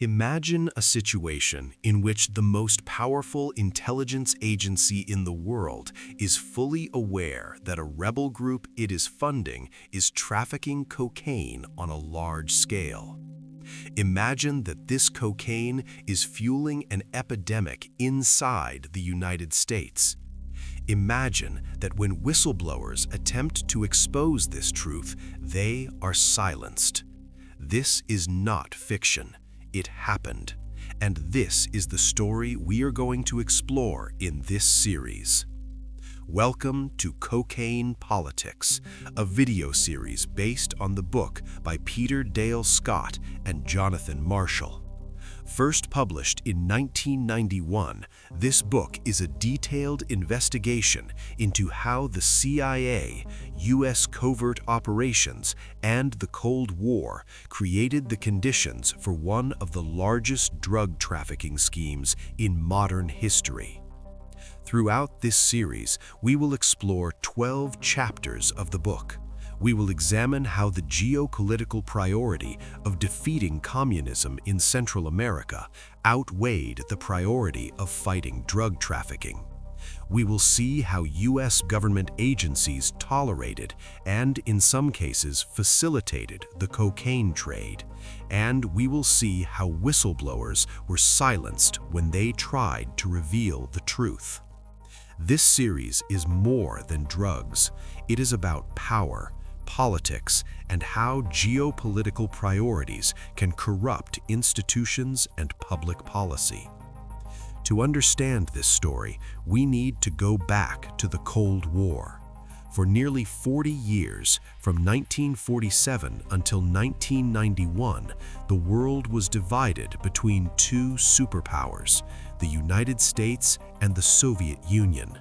Imagine a situation in which the most powerful intelligence agency in the world is fully aware that a rebel group it is funding is trafficking cocaine on a large scale. Imagine that this cocaine is fueling an epidemic inside the United States. Imagine that when whistleblowers attempt to expose this truth, they are silenced. This is not fiction. It happened. And this is the story we are going to explore in this series. Welcome to Cocaine Politics, a video series based on the book by Peter Dale Scott and Jonathan Marshall. First published in 1991, this book is a detailed investigation into how the CIA, U.S. covert operations, and the Cold War created the conditions for one of the largest drug trafficking schemes in modern history. Throughout this series, we will explore 12 chapters of the book. We will examine how the geopolitical priority of defeating communism in Central America outweighed the priority of fighting drug trafficking. We will see how U.S. government agencies tolerated and, in some cases, facilitated the cocaine trade. And we will see how whistleblowers were silenced when they tried to reveal the truth. This series is more than drugs. It is about power, politics, and how geopolitical priorities can corrupt institutions and public policy. To understand this story, we need to go back to the Cold War. For nearly 40 years, from 1947 until 1991, the world was divided between two superpowers, the United States and the Soviet Union.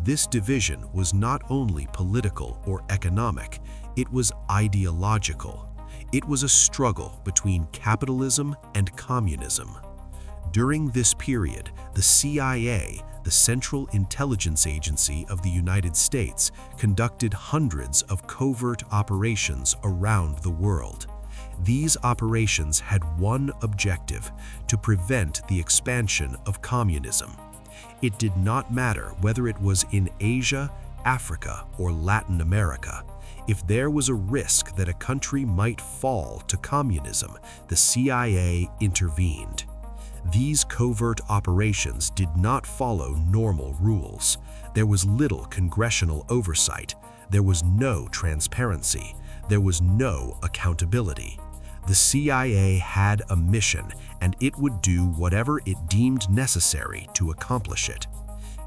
This division was not only political or economic, it was ideological. It was a struggle between capitalism and communism. During this period, the CIA, the Central Intelligence Agency of the United States, conducted hundreds of covert operations around the world. These operations had one objective: to prevent the expansion of communism. It did not matter whether it was in Asia, Africa, or Latin America. If there was a risk that a country might fall to communism, the CIA intervened. These covert operations did not follow normal rules. There was little congressional oversight. There was no transparency. There was no accountability. The CIA had a mission, and it would do whatever it deemed necessary to accomplish it.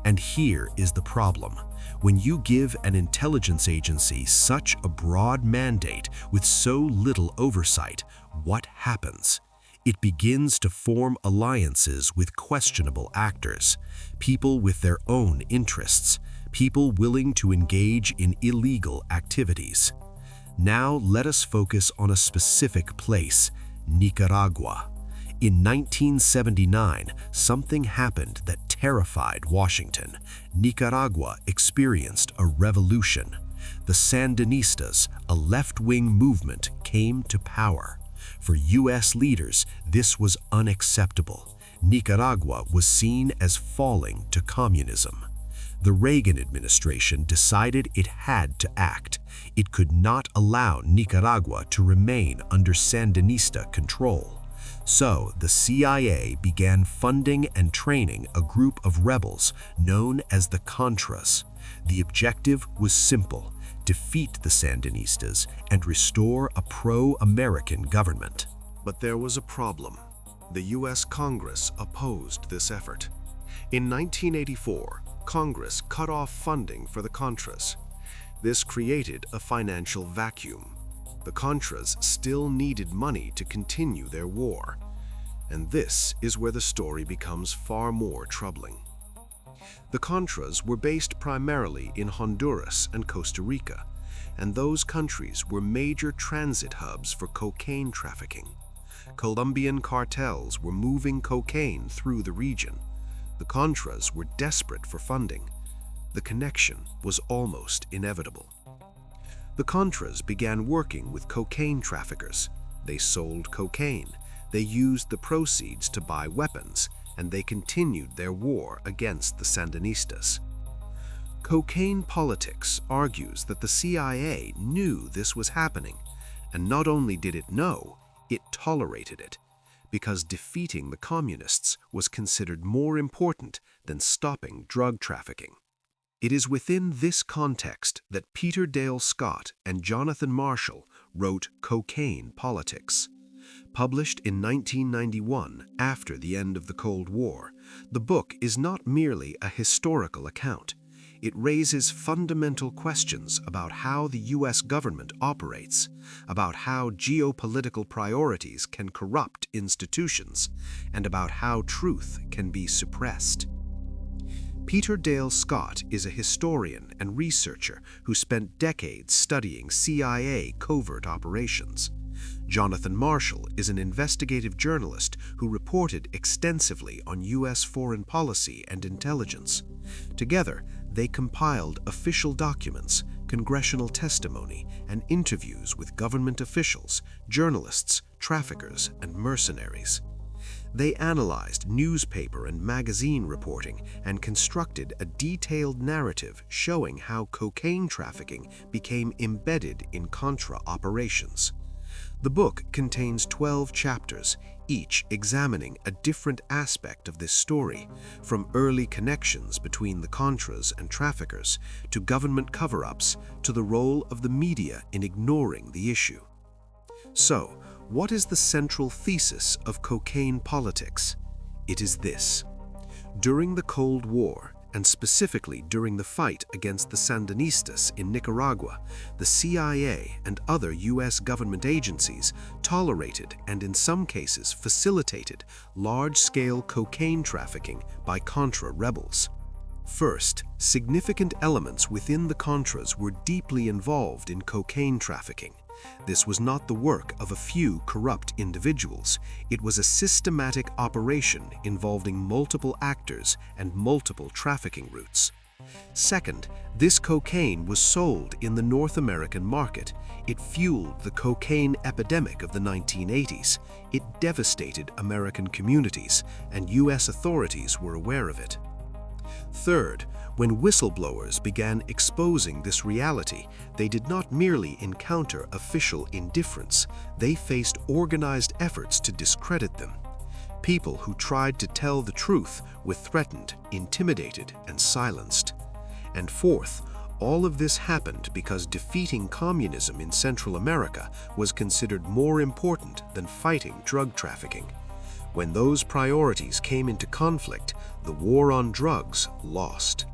And here is the problem. When you give an intelligence agency such a broad mandate with so little oversight, what happens? It begins to form alliances with questionable actors, people with their own interests, people willing to engage in illegal activities. Now let us focus on a specific place, Nicaragua. In 1979, something happened that terrified Washington. Nicaragua experienced a revolution. The Sandinistas, a left-wing movement, came to power. For U.S. leaders, this was unacceptable. Nicaragua was seen as falling to communism. The Reagan administration decided it had to act. It could not allow Nicaragua to remain under Sandinista control. So the CIA began funding and training a group of rebels known as the Contras. The objective was simple: defeat the Sandinistas and restore a pro-American government. But there was a problem. The U.S. Congress opposed this effort. In 1984, Congress cut off funding for the Contras. This created a financial vacuum. The Contras still needed money to continue their war. And this is where the story becomes far more troubling. The Contras were based primarily in Honduras and Costa Rica, and those countries were major transit hubs for cocaine trafficking. Colombian cartels were moving cocaine through the region. The Contras were desperate for funding. The connection was almost inevitable. The Contras began working with cocaine traffickers. They sold cocaine. They used the proceeds to buy weapons, and they continued their war against the Sandinistas. Cocaine politics argues that the CIA knew this was happening, and not only did it know, it tolerated it, because defeating the communists was considered more important than stopping drug trafficking. It is within this context that Peter Dale Scott and Jonathan Marshall wrote Cocaine Politics. Published in 1991 after the end of the Cold War, the book is not merely a historical account. It raises fundamental questions about how the U.S. government operates, about how geopolitical priorities can corrupt institutions, and about how truth can be suppressed. Peter Dale Scott is a historian and researcher who spent decades studying CIA covert operations. Jonathan Marshall is an investigative journalist who reported extensively on U.S. foreign policy and intelligence. Together, they compiled official documents, congressional testimony, and interviews with government officials, journalists, traffickers, and mercenaries. They analyzed newspaper and magazine reporting and constructed a detailed narrative showing how cocaine trafficking became embedded in Contra operations. The book contains 12 chapters, each examining a different aspect of this story, from early connections between the Contras and traffickers, to government cover-ups, to the role of the media in ignoring the issue. So, what is the central thesis of cocaine politics? It is this. During the Cold War, and specifically during the fight against the Sandinistas in Nicaragua, the CIA and other U.S. government agencies tolerated and in some cases facilitated large-scale cocaine trafficking by Contra rebels. First, significant elements within the Contras were deeply involved in cocaine trafficking. This was not the work of a few corrupt individuals. It was a systematic operation involving multiple actors and multiple trafficking routes. Second, this cocaine was sold in the North American market. It fueled the cocaine epidemic of the 1980s. It devastated American communities, and U.S. authorities were aware of it. Third, when whistleblowers began exposing this reality, they did not merely encounter official indifference, they faced organized efforts to discredit them. People who tried to tell the truth were threatened, intimidated, and silenced. And fourth, all of this happened because defeating communism in Central America was considered more important than fighting drug trafficking. When those priorities came into conflict, the war on drugs lost.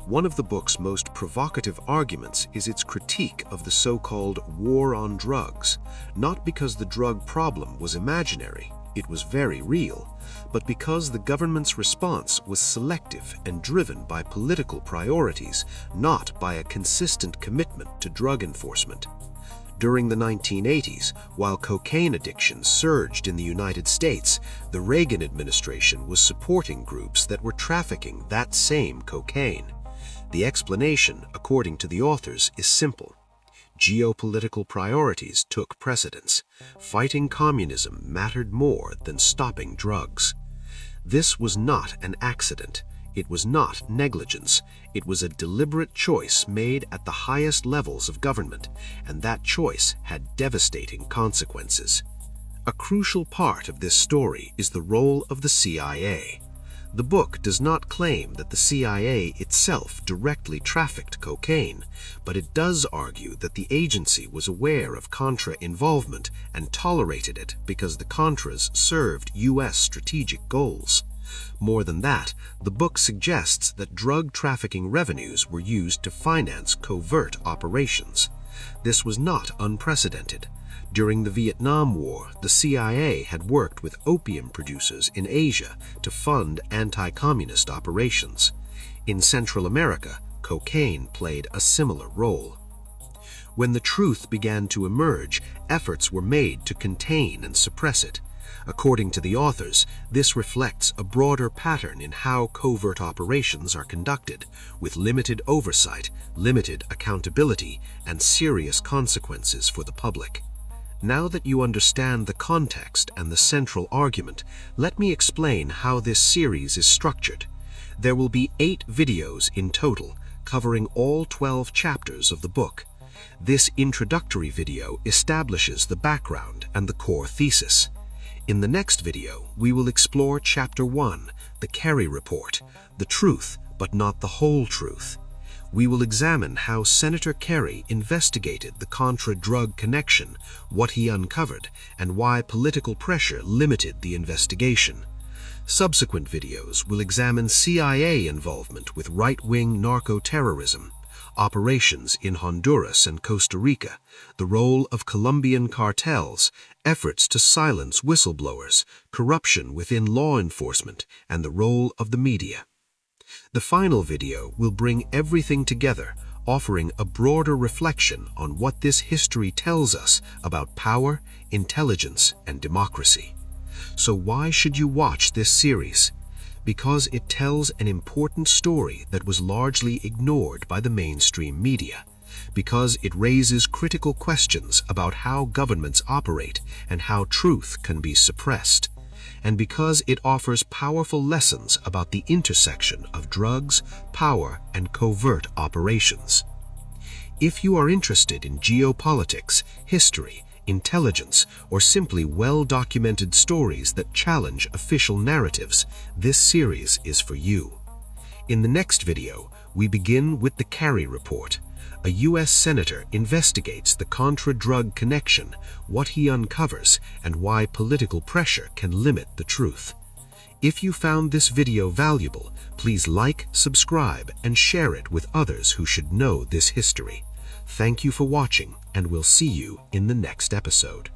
One of the book's most provocative arguments is its critique of the so-called war on drugs, not because the drug problem was imaginary, it was very real, but because the government's response was selective and driven by political priorities, not by a consistent commitment to drug enforcement. During the 1980s, while cocaine addiction surged in the United States, the Reagan administration was supporting groups that were trafficking that same cocaine. The explanation, according to the authors, is simple. Geopolitical priorities took precedence. Fighting communism mattered more than stopping drugs. This was not an accident. It was not negligence. It was a deliberate choice made at the highest levels of government, and that choice had devastating consequences. A crucial part of this story is the role of the CIA. The book does not claim that the CIA itself directly trafficked cocaine, but it does argue that the agency was aware of Contra involvement and tolerated it because the Contras served U.S. strategic goals. More than that, the book suggests that drug trafficking revenues were used to finance covert operations. This was not unprecedented. During the Vietnam War, the CIA had worked with opium producers in Asia to fund anti-communist operations. In Central America, cocaine played a similar role. When the truth began to emerge, efforts were made to contain and suppress it. According to the authors, this reflects a broader pattern in how covert operations are conducted, with limited oversight, limited accountability, and serious consequences for the public. Now that you understand the context and the central argument, let me explain how this series is structured. There will be 8 videos in total, covering all 12 chapters of the book. This introductory video establishes the background and the core thesis. In the next video, we will explore Chapter 1, the Kerry Report, the truth, but not the whole truth. We will examine how Senator Kerry investigated the Contra drug connection, what he uncovered, and why political pressure limited the investigation. Subsequent videos will examine CIA involvement with right-wing narco-terrorism, operations in Honduras and Costa Rica, the role of Colombian cartels, efforts to silence whistleblowers, corruption within law enforcement, and the role of the media. The final video will bring everything together, offering a broader reflection on what this history tells us about power, intelligence, and democracy. So why should you watch this series? Because it tells an important story that was largely ignored by the mainstream media. Because it raises critical questions about how governments operate and how truth can be suppressed. And because it offers powerful lessons about the intersection of drugs, power, and covert operations. If you are interested in geopolitics, history, intelligence, or simply well-documented stories that challenge official narratives, this series is for you. In the next video, we begin with the Kerry Report. A U.S. senator investigates the Contra drug connection, what he uncovers, and why political pressure can limit the truth. If you found this video valuable, please like, subscribe, and share it with others who should know this history. Thank you for watching, and we'll see you in the next episode.